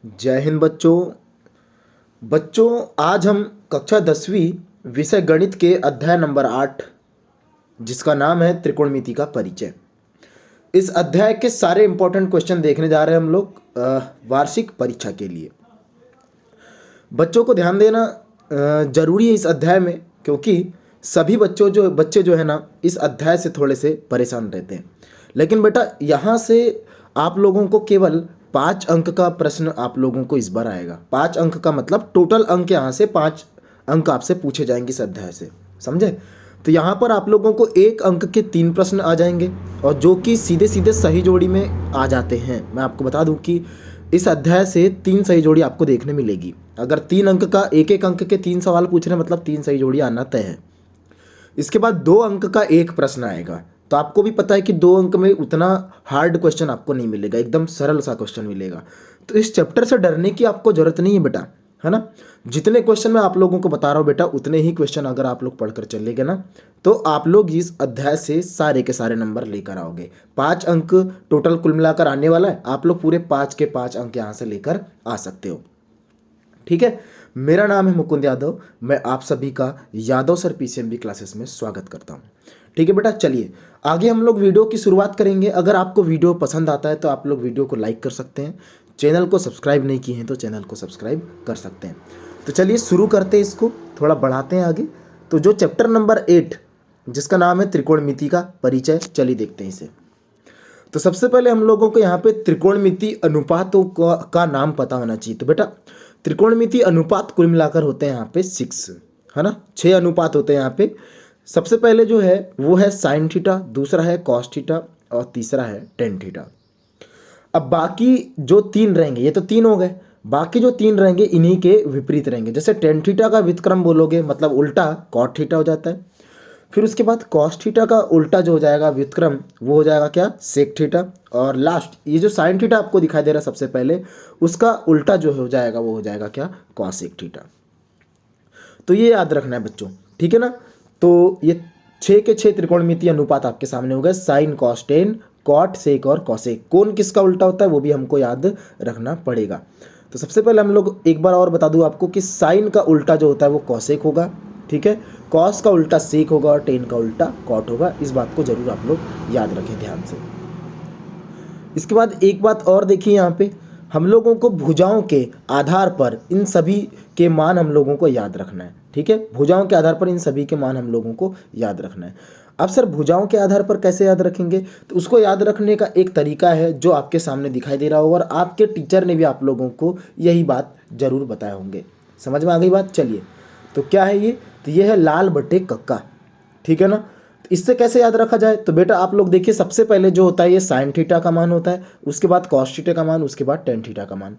जय हिंद बच्चों। आज हम कक्षा 10वीं विषय गणित के अध्याय नंबर 8 जिसका नाम है त्रिकोणमिति का परिचय। इस अध्याय के सारे इंपॉर्टेंट क्वेश्चन देखने जा रहे हैं हम लोग वार्षिक परीक्षा के लिए। बच्चों को ध्यान देना जरूरी है इस अध्याय में, क्योंकि सभी बच्चे जो है ना इस अध्याय से थोड़े से परेशान रहते हैं। लेकिन बेटा यहाँ से आप लोगों को केवल 5 अंक का प्रश्न आप लोगों को इस बार आएगा। 5 अंक का मतलब टोटल अंक यहाँ से 5 अंक आपसे पूछे जाएंगे इस अध्याय से, समझे। तो यहाँ पर आप लोगों को 1 अंक के 3 प्रश्न आ जाएंगे और जो कि सीधे सीधे सही जोड़ी में आ जाते हैं। मैं आपको बता दूं कि इस अध्याय से 3 सही जोड़ी आपको देखने मिलेगी। अगर 3 अंक का 1 अंक के 3 सवाल पूछ रहे हैं मतलब 3 सही जोड़ी आना तय है। इसके बाद 2 अंक का 1 प्रश्न आएगा। तो आपको भी पता है कि 2 अंक में उतना हार्ड क्वेश्चन आपको नहीं मिलेगा, एकदम सरल सा क्वेश्चन मिलेगा। तो इस चैप्टर से डरने की आपको जरूरत नहीं है बेटा, है ना। जितने क्वेश्चन मैं आप लोगों को बता रहा हूँ बेटा, उतने ही क्वेश्चन अगर आप लोग पढ़कर चलेंगे ना तो आप लोग इस अध्याय से सारे के सारे नंबर लेकर आओगे। 5 अंक टोटल कुल मिलाकर आने वाला है। आप लोग पूरे 5 के 5 अंक यहाँ से लेकर आ सकते हो, ठीक है। मेरा नाम है मुकुंद यादव। मैं आप सभी का यादव सर पीसीएमबी क्लासेस में स्वागत करता हूँ, ठीक है बेटा। चलिए आगे हम लोग वीडियो की शुरुआत करेंगे। अगर आपको वीडियो पसंद आता है तो आप लोग वीडियो को लाइक कर सकते हैं। चैनल को सब्सक्राइब नहीं किए हैं तो चैनल को सब्सक्राइब कर सकते हैं। तो चलिए शुरू करते हैं, इसको थोड़ा बढ़ाते हैं आगे। तो जो चैप्टर नंबर 8 जिसका नाम है त्रिकोणमिति का परिचय, चलिए देखते हैं इसे। तो सबसे पहले हम लोगों को यहाँ पे त्रिकोणमिति अनुपातों का नाम पता होना चाहिए। तो बेटा त्रिकोणमिति अनुपात कुल मिलाकर होते हैं यहाँ पे 6, है ना। 6 अनुपात होते हैं यहाँ पे। सबसे पहले जो है वो है साइन थीटा, दूसरा है कॉस थीटा और तीसरा है टेन थीटा। अब बाकी जो 3 रहेंगे, ये तो 3 हो गए, बाकी जो 3 रहेंगे इन्हीं के विपरीत रहेंगे। जैसे टेन थीटा का व्युत्क्रम बोलोगे मतलब उल्टा कॉट थीटा हो जाता है। फिर उसके बाद कॉस थीटा का उल्टा जो हो जाएगा व्युत्क्रम वो हो जाएगा क्या, सेक थीटा। और लास्ट ये जो साइन थीटा आपको दिखाई दे रहा है सबसे पहले, उसका उल्टा जो हो जाएगा वो हो जाएगा क्या, कॉसेक थीटा। तो ये याद रखना है बच्चों, ठीक है ना। तो ये 6 के 6 त्रिकोणमितीय अनुपात आपके सामने हो गए। Sine cos tan, cot sec और कॉसेक। कौन किसका उल्टा होता है वो भी हमको याद रखना पड़ेगा। तो सबसे पहले हम लोग एक बार और बता दूं आपको कि साइन का उल्टा जो होता है वो कॉसेक होगा, ठीक है। कॉस का उल्टा सेक होगा और टेन का उल्टा कॉट होगा। इस बात को जरूर आप लोग याद रखें ध्यान से। इसके बाद एक बात और देखिए, यहाँ पे हम लोगों को भुजाओं के आधार पर इन सभी के मान हम लोगों को याद रखना है, ठीक है। भुजाओं के आधार पर इन सभी के मान हम लोगों को याद रखना है। अब सर भुजाओं के आधार पर कैसे याद रखेंगे, तो उसको याद रखने का एक तरीका है जो आपके सामने दिखाई दे रहा होगा और आपके टीचर ने भी आप लोगों को यही बात जरूर बताए होंगे। समझ में आ गई बात। चलिए तो क्या है ये, तो ये है लाल बटे कक्का, ठीक है ना। तो इससे कैसे याद रखा जाए, तो बेटा आप लोग देखिए सबसे पहले जो होता है ये साइन थीटा का मान होता है, उसके बाद कॉस थीटा का मान, उसके बाद टेन थीटा का मान।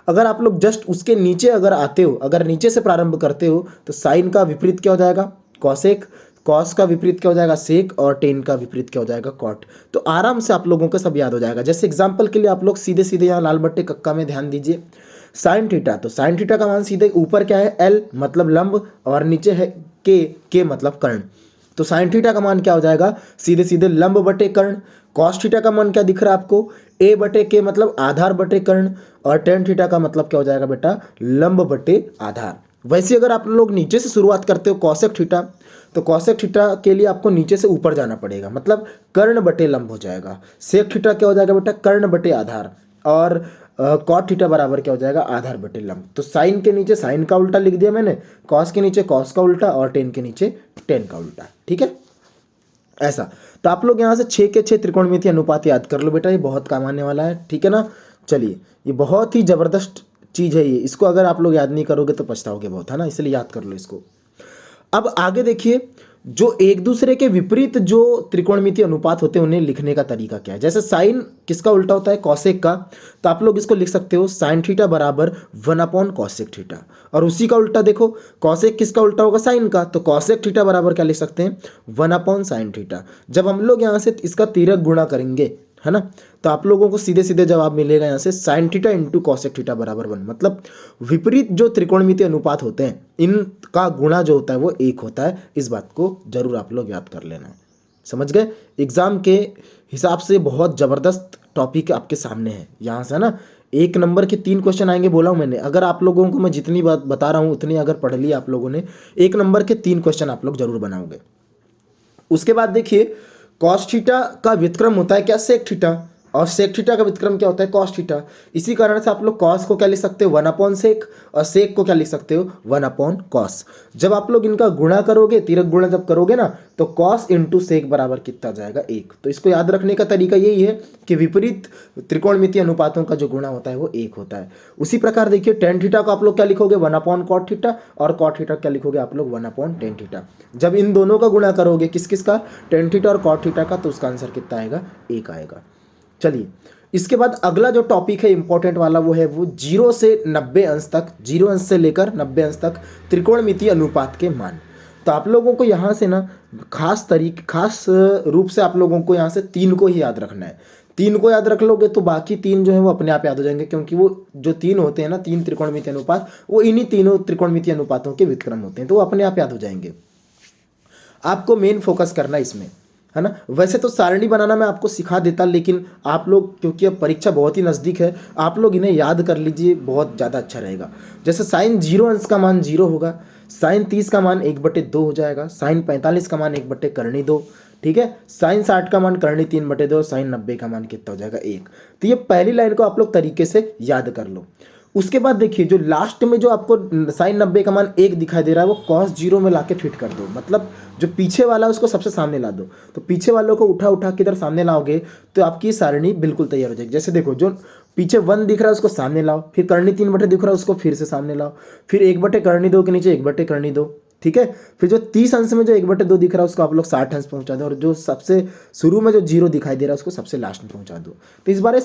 अगर आप लोग जस्ट उसके नीचे अगर आते हो, अगर नीचे से प्रारंभ करते हो तो साइन का विपरीत क्या हो जाएगा, कॉसेक। कॉस का विपरीत क्या हो जाएगा, सेक। और टेन का विपरीत क्या हो जाएगा, कॉट। तो आराम से आप लोगों को सब याद हो जाएगा। जैसे एग्जाम्पल के लिए आप लोग सीधे सीधे यहाँ लाल बट्टे कक्का में ध्यान दीजिए। साइन थीटा, तो साइन थीटा का मान सीधे ऊपर क्या है, एल मतलब लंब, और नीचे है के मतलब कर्ण। तो साइन थीटा का मान क्या हो जाएगा, सीधे सीधे लंब बटे कर्ण। कॉस थीटा का मान क्या दिख रहा है आपको, ए बटे के मतलब आधार बटे कर्ण। और टेन थीटा का मतलब क्या हो जाएगा बेटा, लंब बटे आधार। वैसे अगर आप लोग नीचे से शुरुआत करते हो कॉसेक थीटा, तो कॉसेक थीटा के लिए आपको नीचे से ऊपर जाना पड़ेगा, मतलब कर्ण बटे लंब हो जाएगा। सेक थीटा क्या हो जाएगा बेटा, कर्ण बटे आधार। और कॉट थीटा बराबर क्या हो जाएगा, आधार बटे लंब। तो साइन के नीचे साइन का उल्टा लिख दिया मैंने, कॉस के नीचे कॉस का उल्टा और टेन के नीचे टेन का उल्टा, ठीक है। ऐसा तो आप लोग यहाँ से 6 के 6 त्रिकोणमितीय अनुपात याद कर लो बेटा, ये बहुत काम आने वाला है, ठीक है ना। चलिए ये बहुत ही जबरदस्त चीज़ है ये, इसको अगर आप लोग याद नहीं करोगे तो पछताओगे बहुत, है ना, इसलिए याद कर लो इसको। अब आगे देखिए, जो एक दूसरे के विपरीत जो त्रिकोणमितीय अनुपात होते हैं उन्हें लिखने का तरीका क्या है। जैसे साइन किसका उल्टा होता है, कॉसेक का। तो आप लोग इसको लिख सकते हो साइन थीटा बराबर 1 कॉसेक थीटा। और उसी का उल्टा देखो, कॉसेक किसका उल्टा होगा, साइन का। तो कॉसेक थीटा बराबर क्या लिख सकते हैं, 1 साइन थीटा। जब हम लोग यहाँ से इसका तिरक गुणा करेंगे, है ना, तो आप लोगों को सीधे सीधे जवाब मिलेगा यहाँ से sine theta into cosec theta बराबर 1। मतलब विपरीत जो त्रिकोणमितीय अनुपात होते हैं इनका गुणा जो होता है वो 1 होता है। इस बात को जरूर आप लोग याद कर लेना, समझ गए। एग्जाम के हिसाब से बहुत ज़बरदस्त टॉपिक आपके सामने है यहाँ से, है ना। एक नंबर के 3 क्वेश्चन आएंगे, बोला हूँ मैंने। अगर आप लोगों को मैं जितनी बात बता रहा हूँ उतनी अगर पढ़ ली आप लोगों ने, एक नंबर के 3 क्वेश्चन आप लोग जरूर बनाओगे। उसके बाद देखिए, कॉस थीटा का व्युत्क्रम होता है क्या, सेक थीटा, और सेक थीटा का व्युत्क्रम क्या होता है, कॉस थीटा। इसी कारण से आप लोग कॉस को क्या लिख सकते हो, 1/सेक, और सेक को क्या लिख सकते हो, 1/कॉस। जब आप लोग इनका गुणा करोगे, तिरक गुणा जब करोगे ना, तो कॉस इंटू सेक बराबर कितना जाएगा, 1। तो इसको याद रखने का तरीका यही है कि विपरीत त्रिकोणमितीय अनुपातों का जो गुणा होता है वो 1 होता है। उसी प्रकार देखिए, टेन थीटा को आप लोग क्या लिखोगे, 1/कॉट थीटा, और कॉट थीटा क्या लिखोगे आप लोग, 1/टेन थीटा। जब इन दोनों का गुणा करोगे, किस किस का, टेन थीटा और कॉट थीटा का, तो उसका आंसर कितना आएगा, 1 आएगा। चलिए, इसके बाद अगला जो टॉपिक है इंपॉर्टेंट वाला, वो है वो 0 से 90 अंश तक, 0 अंश से लेकर 90 अंश तक त्रिकोणमितीय अनुपात के मान। तो आप लोगों को यहाँ से ना खास रूप से आप लोगों को यहाँ से 3 को ही याद रखना है। 3 को याद रख लोगे तो बाकी 3 जो है वो अपने आप याद हो जाएंगे, क्योंकि वो जो 3 होते हैं ना, 3 त्रिकोणमितीय अनुपात, वो इन्हीं तीनों त्रिकोणमितीय अनुपातों के व्युत्क्रम होते हैं, तो वो अपने आप याद हो जाएंगे। आपको मेन फोकस करना इसमें, है ना। वैसे तो सारणी बनाना मैं आपको सिखा देता, लेकिन आप लोग, क्योंकि अब परीक्षा बहुत ही नज़दीक है, आप लोग इन्हें याद कर लीजिए, बहुत ज़्यादा अच्छा रहेगा। जैसे साइन 0 अंश का मान 0 होगा, साइन 30 का मान 1/2 हो जाएगा, साइन 45 का मान 1/2, ठीक है। साइन 60 का मान 3/2, साइन 90 का मान कितना हो जाएगा, 1। तो ये पहली लाइन को आप लोग तरीके से याद कर लो। उसके बाद देखिए, जो लास्ट में जो आपको साइन 90 का मान 1 दिखाई दे रहा है, वो कॉस 0 में लाके फिट कर दो, मतलब जो पीछे वाला है उसको सबसे सामने ला दो। तो पीछे वालों को उठा उठा के इधर सामने लाओगे तो आपकी सारणी बिल्कुल तैयार हो जाएगी। जैसे देखो, जो पीछे 1 दिख रहा है उसको सामने लाओ, फिर करनी 3/2 दिख रहा है उसको फिर से सामने लाओ, फिर 1/2 के नीचे 1/2, ठीक है। फिर जो 30 अंश में जो 1/2 दिख रहा है उसको आप लोग 60 अंश पहुंचा दो, और जो सबसे शुरू में जो 0 दिखाई दे रहा है उसको सबसे लास्ट में पहुंचा दो। तो इस बार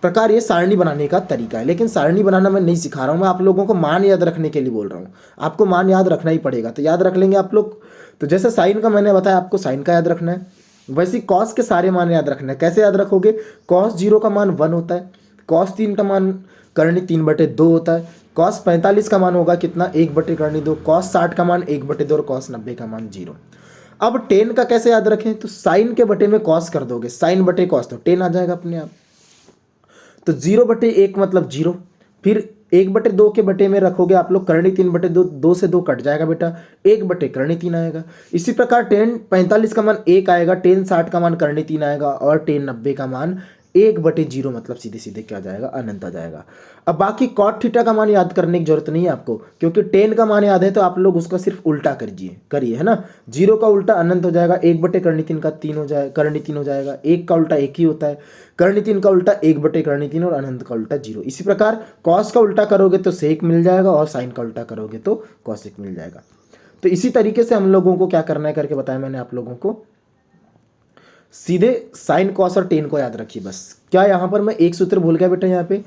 प्रकार ये सारणी बनाने का तरीका है। लेकिन सारणी बनाना मैं नहीं सिखा रहा हूँ, मैं आप लोगों को मान याद रखने के लिए बोल रहा हूँ। आपको मान याद रखना ही पड़ेगा, तो याद रख लेंगे आप लोग। तो जैसे साइन का मैंने बताया, आपको साइन का याद रखना है, वैसे ही कॉस के सारे मान याद रखना है। कैसे याद रखोगे, कॉस 0 का मान 1 होता है, कॉस 3 का मान करनी 3/2 होता है, कॉस 45 का मान होगा कितना, 1/2, कॉस 60 का मान 1/2, और कॉस 90 का मान 0। अब टेन का कैसे याद रखें, तो साइन के बटे में कॉस कर दोगे, साइन बटे कॉस, तो टेन आ जाएगा अपने आप। तो 0/1 मतलब 0, फिर 1/2 के बटे में रखोगे आप लोग करनी 3/2, 2 से 2 कट जाएगा बेटा, 1/3 आएगा। इसी प्रकार टेन 45 का मान 1 आएगा, टेन 60 का मान करनी 3 आएगा, और टेन 90 का मान 1/0, मतलब सीधे सीधे क्या जाएगा, अनंत आ जाएगा। अब बाकी कॉट थीटा का मान याद करने की जरूरत नहीं है आपको, क्योंकि टेन का मान याद है, तो आप लोग उसका सिर्फ उल्टा करिए, है ना। 0 का उल्टा अनंत हो जाएगा, 1/3 का 3 हो जाएगा, करनी 3 हो जाएगा, 1 का उल्टा 1 ही होता है, करनी 3 का उल्टा 1/3, और अनंत का उल्टा 0। इसी प्रकार कॉस का उल्टा करोगे तो सेक मिल जाएगा, और साइन का उल्टा करोगे तो कॉसेक मिल जाएगा। तो इसी तरीके से हम लोगों को क्या करना है करके बताया मैंने आप लोगों को। सीधे साइन कॉस और टेन को याद रखिए बस। क्या यहाँ पर मैं एक सूत्र भूल गया बेटा, यहाँ पे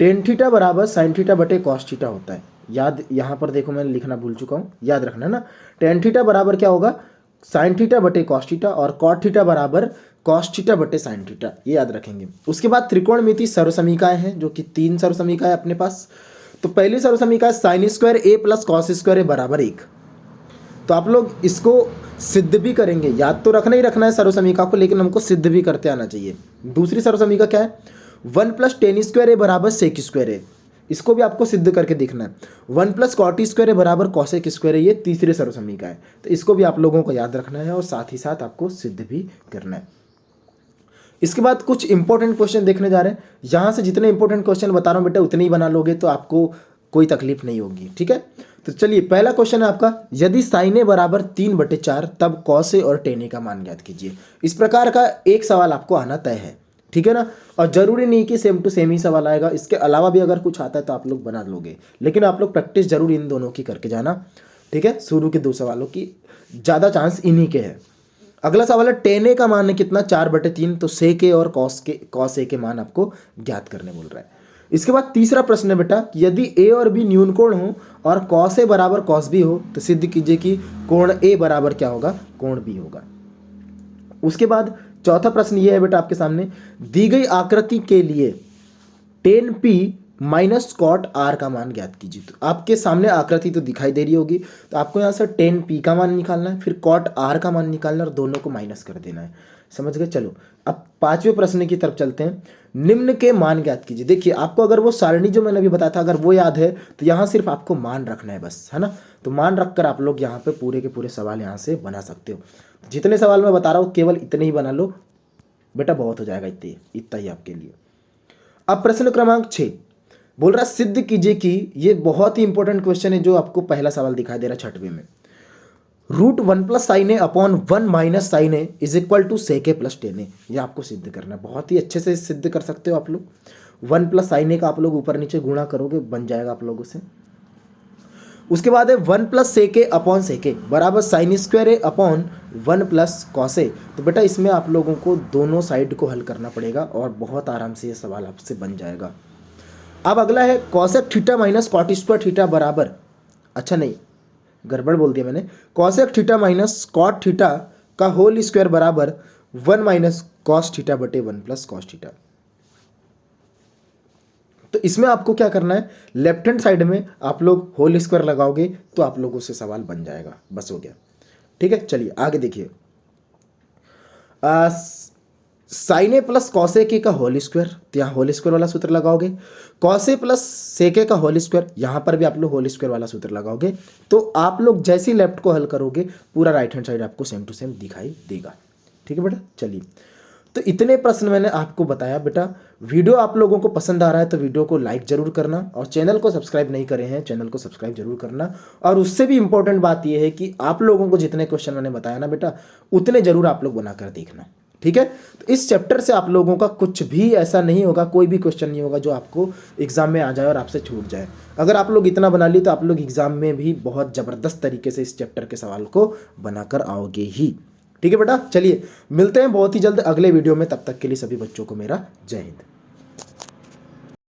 टेन थीटा बराबर साइन थीटा बटे कॉस थीटा होता है। याद, यहाँ पर देखो मैंने लिखना भूल चुका हूँ, याद रखना ना। टेन थीटा बराबर क्या होगा, साइन थीटा बटे कॉस थीटा, और कॉट थीटा बराबर कॉस थीटा बटे साइन थीटा, ये याद रखेंगे। उसके बाद त्रिकोणमिति सर्वसमीकाएं हैं, जो कि 3 सर्वसमीकाएं अपने पास। तो पहली सर्वसमीका साइन स्क्वायर ए प्लस कॉस स्क्वायर ए बराबर 1। तो आप लोग इसको सिद्ध भी करेंगे, याद तो रखना ही रखना है सर्वसमीका को, लेकिन हमको सिद्ध भी करते आना चाहिए। दूसरी सर्वसमीका क्या है, 1 + टेन स्क्वायर ए बराबर सेक स्क्वायर ए, इसको भी आपको सिद्ध करके देखना है। 1 + कॉट स्क्वायर ए बराबर कॉसेक स्क्वायर ए, ये तीसरी सर्वसमीका है। तो इसको भी आप लोगों को याद रखना है, और साथ ही साथ आपको सिद्ध भी करना है। इसके बाद कुछ इंपॉर्टेंट क्वेश्चन देखने जा रहे हैं। यहाँ से जितने इंपॉर्टेंट क्वेश्चन बता रहा हूँ बेटा, उतने ही बना लोगे तो आपको कोई तकलीफ नहीं होगी, ठीक है। तो चलिए, पहला क्वेश्चन है आपका, यदि साइन ए बराबर 3/4 तब कॉस ए और टेन ए का मान ज्ञात कीजिए। इस प्रकार का एक सवाल आपको आना तय है, ठीक है ना। और जरूरी नहीं कि सेम टू सेम ही सवाल आएगा, इसके अलावा भी अगर कुछ आता है तो आप लोग बना लोगे, लेकिन आप लोग प्रैक्टिस जरूर इन दोनों की करके जाना, ठीक है। शुरू के 2 सवालों की ज़्यादा चांस इन्हीं के हैं। अगला सवाल है, टेन ए का मान है कितना, 4/3, तो सेक ए और कॉस ए के मान आपको ज्ञात करने बोल रहा है। इसके बाद तीसरा प्रश्न है बेटा, यदि ए और बी न्यून कोण हो और कॉस ए बराबर कॉस बी हो, तो सिद्ध कीजिए कि कोण ए बराबर क्या होगा, कोण बी होगा। उसके बाद चौथा प्रश्न ये है बेटा आपके सामने, दी गई आकृति के लिए tan P minus cot R का मान ज्ञात कीजिए। तो आपके सामने आकृति तो दिखाई दे रही होगी, तो आपको यहाँ से टेन पी का मान निकालना है, फिर कॉट आर का मान निकालना है और दोनों को माइनस कर देना है। समझ गए? चलो अब पांचवें प्रश्न की तरफ चलते हैं। निम्न के मान ज्ञात कीजिए। देखिए आपको अगर वो सारणी जो मैंने अभी बताया था अगर वो याद है तो यहाँ सिर्फ आपको मान रखना है बस, है ना। तो मान रखकर आप लोग यहाँ पे पूरे के पूरे सवाल यहाँ से बना सकते हो। जितने सवाल मैं बता रहा हूँ केवल इतने ही बना लो बेटा, बहुत हो जाएगा, इतना ही आपके लिए। अब प्रश्न क्रमांक 6 बोल रहा है सिद्ध कीजिए कि, ये बहुत ही इंपॉर्टेंट क्वेश्चन है जो आपको पहला सवाल दिखाई दे रहा है छठवें में। Root 1+sin a upon 1 - sin a is equal to sec a plus 10a। ये आपको सिद्ध करना है, बहुत ही अच्छे से सिद्ध कर सकते हो आप लोग। 1+sin a का आप लोग ऊपर नीचे गुणा करोगे, बन जाएगा आप लोगों से। उसके बाद है 1+sec a upon sec a बराबर sin² a upon 1+cos a। तो बेटा इसमें आप लोगों को दोनों साइड को हल करना पड़ेगा और बहुत आराम से ये सवाल आपसे बन जाएगा। अब अगला है cosec theta minus cot² theta बराबर, अच्छा नहीं गड़बड़ बोल दिया मैंने, cosec theta minus cot theta का होल स्क्वायर बराबर 1 - cos थीटा बटे 1+cos थीटा। तो इसमें आपको क्या करना है, लेफ्ट हैंड साइड में आप लोग होल स्क्वायर लगाओगे तो आप लोगों से सवाल बन जाएगा, बस हो गया। ठीक है, चलिए आगे देखिए। Sign A plus cos A के का होल स्क्वायर, तो यहाँ होल स्क्वायर वाला सूत्र लगाओगे। कॉस ए प्लस सेक ए का होल स्क्वायर, यहाँ पर भी आप लोग होल स्क्वायर वाला सूत्र लगाओगे। तो आप लोग जैसे ही लेफ्ट को हल करोगे पूरा राइट हैंड साइड आपको सेम टू सेम दिखाई देगा। ठीक है बेटा, चलिए तो इतने प्रश्न मैंने आपको बताया बेटा। वीडियो आप लोगों को पसंद आ रहा है तो वीडियो को लाइक जरूर करना, और चैनल को सब्सक्राइब नहीं करे हैं चैनल को सब्सक्राइब जरूर करना। और उससे भी इंपॉर्टेंट बात यह है कि आप लोगों को जितने क्वेश्चन मैंने बताया ना बेटा, उतने जरूर आप लोग बनाकर देखना। ठीक है, तो इस चैप्टर से आप लोगों का कुछ भी ऐसा नहीं होगा, कोई भी क्वेश्चन नहीं होगा जो आपको एग्जाम में आ जाए और आपसे छूट जाए। अगर आप लोग इतना बना लिए तो आप लोग एग्जाम में भी बहुत ज़बरदस्त तरीके से इस चैप्टर के सवाल को बनाकर आओगे ही। ठीक है बेटा, चलिए मिलते हैं बहुत ही जल्द अगले वीडियो में, तब तक के लिए सभी बच्चों को मेरा जय हिंद।